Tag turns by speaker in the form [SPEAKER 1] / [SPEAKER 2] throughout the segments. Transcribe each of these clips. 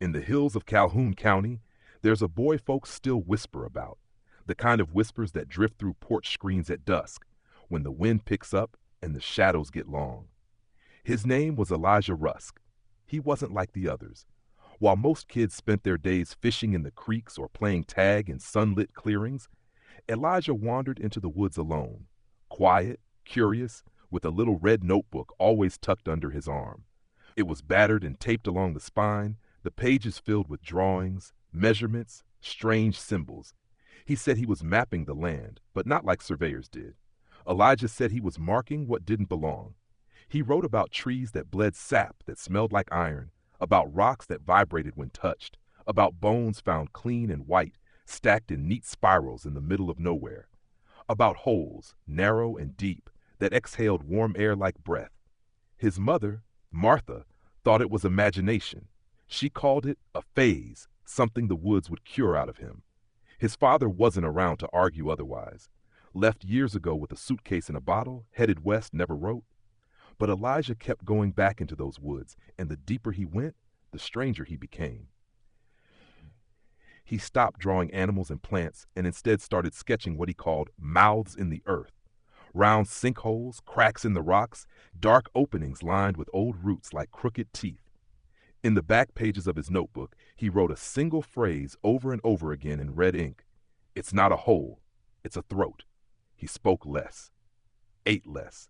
[SPEAKER 1] In the hills of Calhoun County, there's a boy folks still whisper about, the kind of whispers that drift through porch screens at dusk, when the wind picks up and the shadows get long. His name was Elijah Rusk. He wasn't like the others. While most kids spent their days fishing in the creeks or playing tag in sunlit clearings, Elijah wandered into the woods alone, quiet, curious, with a little red notebook always tucked under his arm. It was battered and taped along the spine, the pages filled with drawings, measurements, strange symbols. He said he was mapping the land, but not like surveyors did. Elijah said he was marking what didn't belong. He wrote about trees that bled sap that smelled like iron, about rocks that vibrated when touched, about bones found clean and white, stacked in neat spirals in the middle of nowhere, about holes, narrow and deep, that exhaled warm air like breath. His mother, Martha, thought it was imagination. She called it a phase, something the woods would cure out of him. His father wasn't around to argue otherwise. Left years ago with a suitcase and a bottle, headed west, never wrote. But Elijah kept going back into those woods, and the deeper he went, the stranger he became. He stopped drawing animals and plants and instead started sketching what he called mouths in the earth. Round sinkholes, cracks in the rocks, dark openings lined with old roots like crooked teeth. In the back pages of his notebook, he wrote a single phrase over and over again in red ink. It's not a hole, it's a throat. He spoke less, ate less.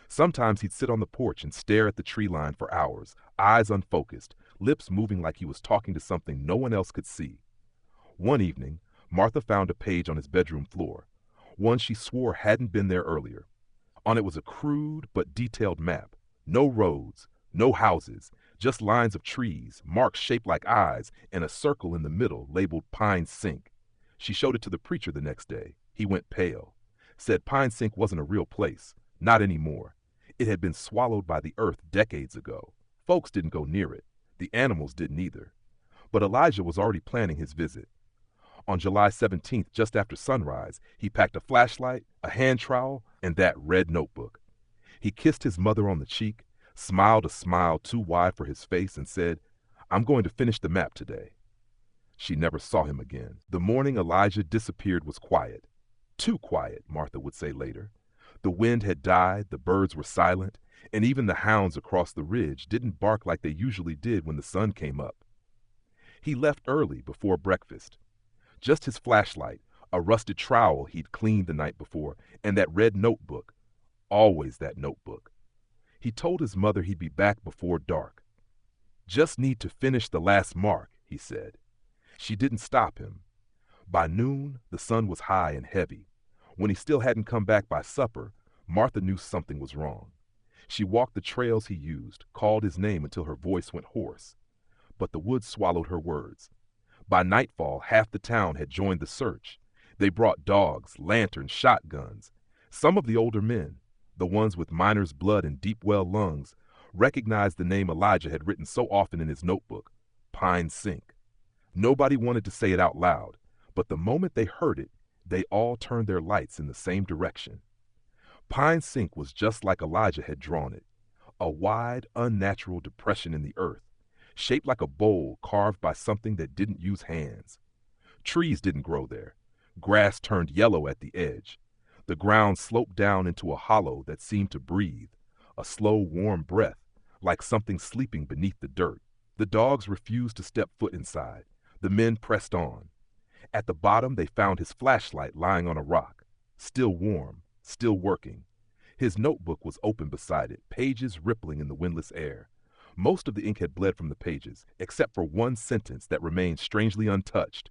[SPEAKER 1] Sometimes he'd sit on the porch and stare at the tree line for hours, eyes unfocused, lips moving like he was talking to something no one else could see. One evening, Martha found a page on his bedroom floor, one she swore hadn't been there earlier. On it was a crude but detailed map. No roads, no houses, just lines of trees, marks shaped like eyes, and a circle in the middle labeled Pine Sink. She showed it to the preacher the next day. He went pale. Said Pine Sink wasn't a real place, not anymore. It had been swallowed by the earth decades ago. Folks didn't go near it. The animals didn't either. But Elijah was already planning his visit. On July 17th, just after sunrise, he packed a flashlight, a hand trowel, and that red notebook. He kissed his mother on the cheek, smiled a smile too wide for his face, and said, "I'm going to finish the map today." She never saw him again. The morning Elijah disappeared was quiet. Too quiet, Martha would say later. The wind had died, the birds were silent, and even the hounds across the ridge didn't bark like they usually did when the sun came up. He left early before breakfast. Just his flashlight, a rusted trowel he'd cleaned the night before, and that red notebook. Always that notebook. He told his mother he'd be back before dark. "Just need to finish the last mark," he said. She didn't stop him. By noon, the sun was high and heavy. When he still hadn't come back by supper, Martha knew something was wrong. She walked the trails he used, called his name until her voice went hoarse. But the woods swallowed her words. By nightfall, half the town had joined the search. They brought dogs, lanterns, shotguns. Some of the older men, the ones with miner's blood and deep well lungs, recognized the name Elijah had written so often in his notebook, Pine Sink. Nobody wanted to say it out loud, but the moment they heard it, they all turned their lights in the same direction. Pine Sink was just like Elijah had drawn it, a wide, unnatural depression in the earth, shaped like a bowl carved by something that didn't use hands. Trees didn't grow there. Grass turned yellow at the edge. The ground sloped down into a hollow that seemed to breathe, a slow, warm breath, like something sleeping beneath the dirt. The dogs refused to step foot inside. The men pressed on. At the bottom, they found his flashlight lying on a rock, still warm, still working. His notebook was open beside it, pages rippling in the windless air. Most of the ink had bled from the pages, except for one sentence that remained strangely untouched.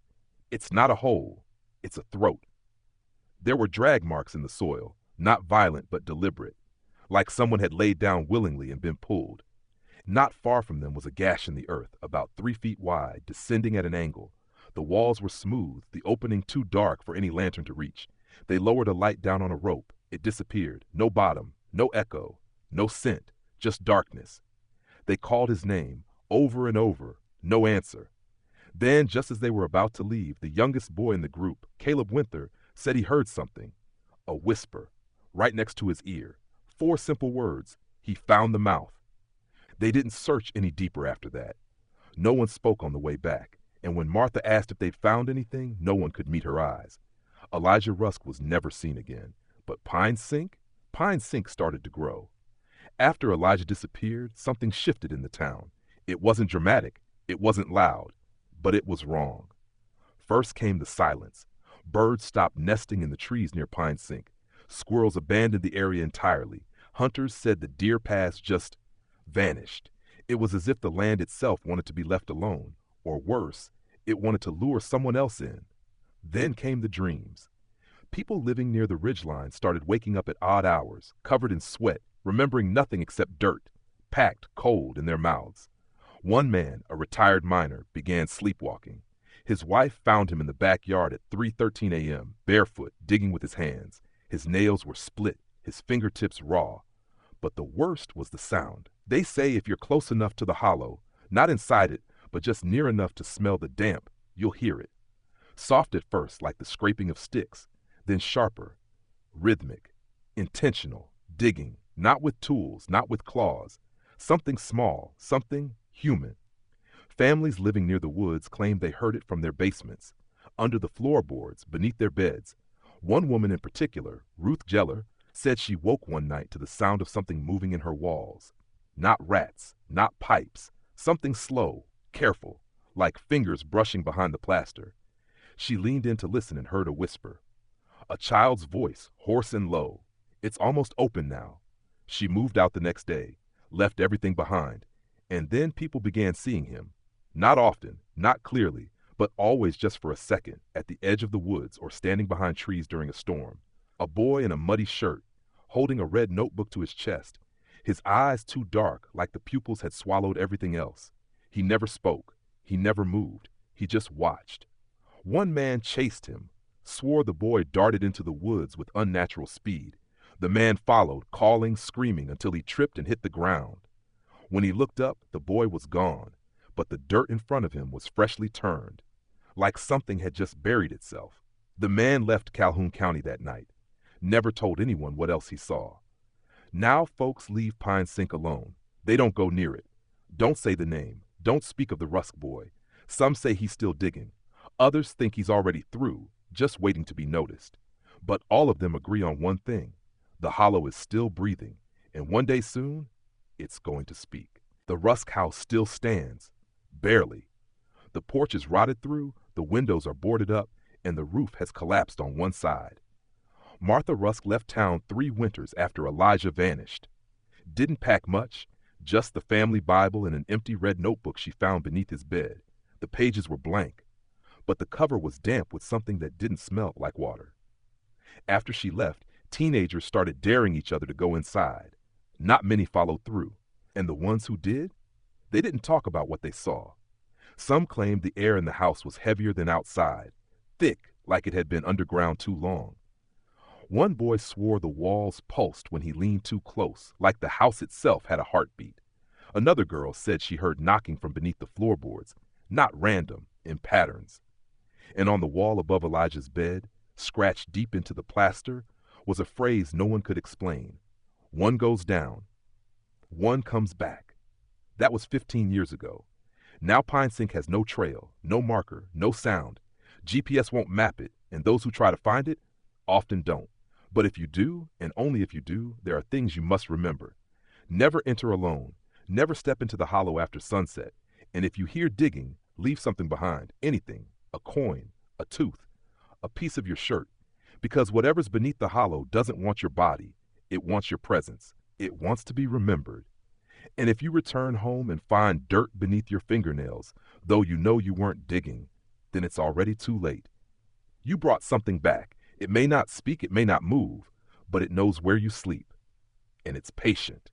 [SPEAKER 1] "It's not a hole, it's a throat." There were drag marks in the soil, not violent but deliberate, like someone had laid down willingly and been pulled. Not far from them was a gash in the earth, about 3 feet wide, descending at an angle. The walls were smooth, the opening too dark for any lantern to reach. They lowered a light down on a rope. It disappeared. No bottom, no echo, no scent, just darkness. They called his name, over and over, no answer. Then, just as they were about to leave, the youngest boy in the group, Caleb Winther, said he heard something. A whisper, right next to his ear. 4 simple words. He found the mouth. They didn't search any deeper after that. No one spoke on the way back, and when Martha asked if they'd found anything, no one could meet her eyes. Elijah Rusk was never seen again, but Pine Sink started to grow. After Elijah disappeared, something shifted in the town. It wasn't dramatic, it wasn't loud, but it was wrong. First came the silence. Birds stopped nesting in the trees near Pine Sink. Squirrels abandoned the area entirely. Hunters said the deer paths just vanished. It was as if the land itself wanted to be left alone, or worse, it wanted to lure someone else in. Then came the dreams. People living near the ridgeline started waking up at odd hours, covered in sweat, remembering nothing except dirt, packed cold in their mouths. One man, a retired miner, began sleepwalking. His wife found him in the backyard at 3:13 a.m., barefoot, digging with his hands. His nails were split, his fingertips raw. But the worst was the sound. They say if you're close enough to the hollow, not inside it, but just near enough to smell the damp, you'll hear it. Soft at first, like the scraping of sticks, then sharper, rhythmic, intentional, digging, not with tools, not with claws. Something small, something human. Families living near the woods claimed they heard it from their basements, under the floorboards, beneath their beds. One woman in particular, Ruth Geller, said she woke one night to the sound of something moving in her walls. Not rats, not pipes, something slow, careful, like fingers brushing behind the plaster. She leaned in to listen and heard a whisper. A child's voice, hoarse and low. It's almost open now. She moved out the next day, left everything behind, and then people began seeing him. Not often, not clearly, but always just for a second, at the edge of the woods or standing behind trees during a storm. A boy in a muddy shirt, holding a red notebook to his chest, his eyes too dark, like the pupils had swallowed everything else. He never spoke, he never moved, he just watched. One man chased him, swore the boy darted into the woods with unnatural speed. The man followed, calling, screaming, until he tripped and hit the ground. When he looked up, the boy was gone, but the dirt in front of him was freshly turned, like something had just buried itself. The man left Calhoun County that night, never told anyone what else he saw. Now folks leave Pine Sink alone. They don't go near it. Don't say the name. Don't speak of the Rusk boy. Some say he's still digging. Others think he's already through, just waiting to be noticed. But all of them agree on one thing. The hollow is still breathing, and one day soon, it's going to speak. The Rusk house still stands, barely. The porch is rotted through, the windows are boarded up, and the roof has collapsed on one side. Martha Rusk left town 3 winters after Elijah vanished. Didn't pack much, just the family Bible and an empty red notebook she found beneath his bed. The pages were blank, but the cover was damp with something that didn't smell like water. After she left, teenagers started daring each other to go inside. Not many followed through, and the ones who did, they didn't talk about what they saw. Some claimed the air in the house was heavier than outside, thick like it had been underground too long. One boy swore the walls pulsed when he leaned too close, like the house itself had a heartbeat. Another girl said she heard knocking from beneath the floorboards, not random, in patterns. And on the wall above Elijah's bed, scratched deep into the plaster, was a phrase no one could explain. One goes down, one comes back. That was 15 years ago. Now Pine Sink has no trail, no marker, no sound. GPS won't map it, and those who try to find it often don't. But if you do, and only if you do, there are things you must remember. Never enter alone. Never step into the hollow after sunset. And if you hear digging, leave something behind. Anything. A coin, a tooth, a piece of your shirt. Because whatever's beneath the hollow doesn't want your body. It wants your presence. It wants to be remembered. And if you return home and find dirt beneath your fingernails, though you know you weren't digging, then it's already too late. You brought something back. It may not speak, it may not move, but it knows where you sleep, and it's patient.